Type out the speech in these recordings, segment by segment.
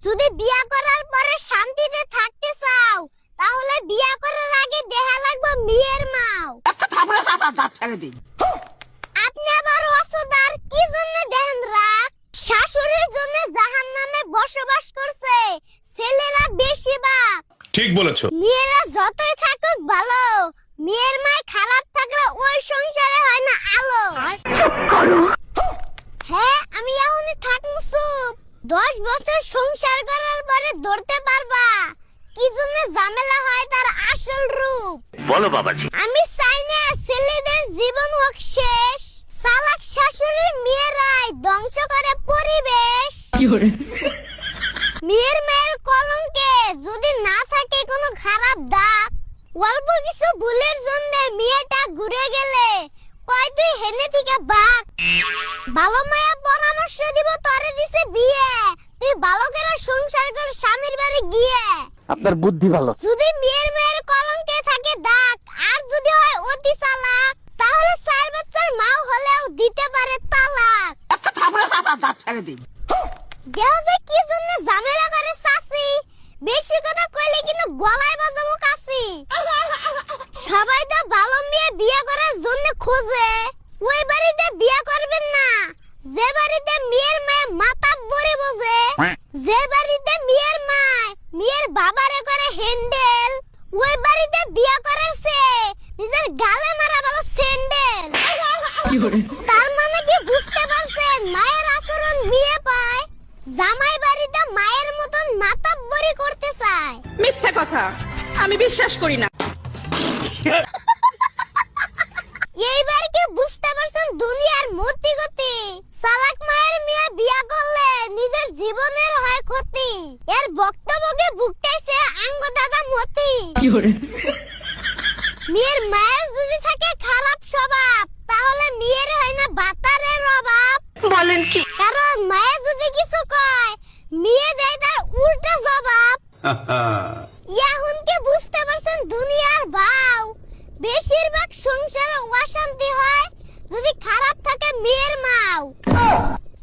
যদি বিয়া করার পরে শান্তিতে থাকতে চাও তাহলে বিয়া করার আগে দেখা লাগবে মেয়ের মাও। একটা থাপড়া চাপা দাঁত ফেলে দিই। আপনি আবার অসদার কি জন্য দেখেন রাগ? শাশুড়ির জন্য জাহান্নামে বসবাস করছে ছেলেরা বেশিরভাগ। ঠিক বলেছো। মেয়েরা যতই থাকুক ভালো, মেয়ের মায় খারাপ থাকলে ওই সংসারে হয় না আলো। হ্যাঁ, আমি এখনই থাকবো চুপ। 10 বছর সংসার করার পরে ধরতে পারবা কি জন্য ঝামেলা হয় তার আসল রূপ। বলো বাবাজি। আমি চাই না ছেলেদের জীবন হোক শেষ, চালাক শাশুড়ির মেয়েরাই ধ্বংস করে পরিবেশ। মেয়ের মায়ের কলঙ্কে যদি না থাকে কোনো খারাপ দাগ, অল্প কিছু ভুলের জন্য মেয়েটা ঘুরে গেলে কয় তুই হেনে থেকে বাক। ভালো মায়া পরামর্শ দিব তোরে দিছে বিয়ে, তুই ভালো করে সংসার কর স্বামীর বাড়ি গিয়ে। আপনার বুদ্ধি ভালো। যদি মেয়ের মায়ের কলঙ্কে থাকে দাগ আর যদি হয় অতি চালাক, তাহলে 4 বাচ্চার মা হলেও দিতে পারে তালাক। একটা থাপড়া চাপা দাঁত ফেলে দিই। দেহ যে কি জন্য ঝামেলা করে চাচি, বেশি কথা কইলে কিন্তু গলায় বাজাবো কাশি। সবাই তো ভালো মেয়ে বিয়ে করার জন্য খোঁজে, ওই বাড়িতে বিয়ে করবেন না যে বাড়িতে মেয়ের মায়ে মাথা বরে বোঝে, যে বাড়িতে মেয়ের মায় মেয়ের বাবারে করে হ্যান্ডেল, ওই বাড়িতে বিয়ে করার চেয়ে নিজের গালে মারা ভালো স্যান্ডেল। তার মানে কি বুঝতে পারছেন মায়ের আচরণ মেয়ে পায়, জামাই বাড়িতে মায়ের মতন মাতাব্বরি করতে চায়। মিথ্যা কথা, আমি বিশ্বাস করি না। এইবার কি বুঝতে পারছেন দুনিয়ার মতি গতি? চালাক মায়ের মেয়ে বিয়া করলে নিজের জীবনের হয় ক্ষতি, এর বক্তব্যকে ভুগতেছে আঙ্গ দাদা মতি। মেয়ের মায়ের যদি থাকে খারাপ স্বভাব, তাহলে মেয়ের হয় না বাতারের অভাব। বলেন কি? কারণ মায়ে যদি কিছু কয়, মেয়ে দেয় তার উল্টা জবাব। এখন কি বুঝতে পারছেন দুনিয়ার ভাও? বেশিরভাগ সংসারে অশান্তি হয় যদি খারাপ থাকে মেয়ের মাও।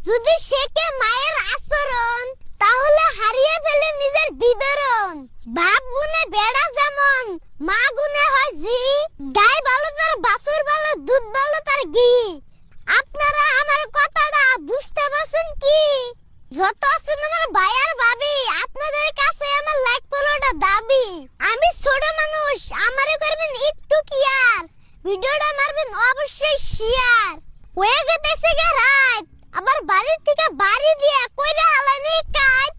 যদি শেখে মায়ের আচরণ, তাহলে হারিয়ে ফেলে নিজের বিবরণ। বাপ গুণে বেড়া যেমন, মা গুণে হয় জি। গায়ে ভালো তার বাছুর ভালো, দুধ ভালো তার ঘি। আপনারা আমার কথাটা বুঝতে পারছেন কি? যত আছেন আমার ভাই আর ভাবি, আপনাদের কাছে আমার লাইক ফলোটা দাবি। আমি ছোট মানুষ, আমারে করবেন একটু কেয়ার, ভিডিওটা মারবেন অবশ্যই শেয়ার। হয়ে গেছে গে রাত, আবার বাড়ির থেকে বাড়ি দিয়ে কইরা হালানি কাজ।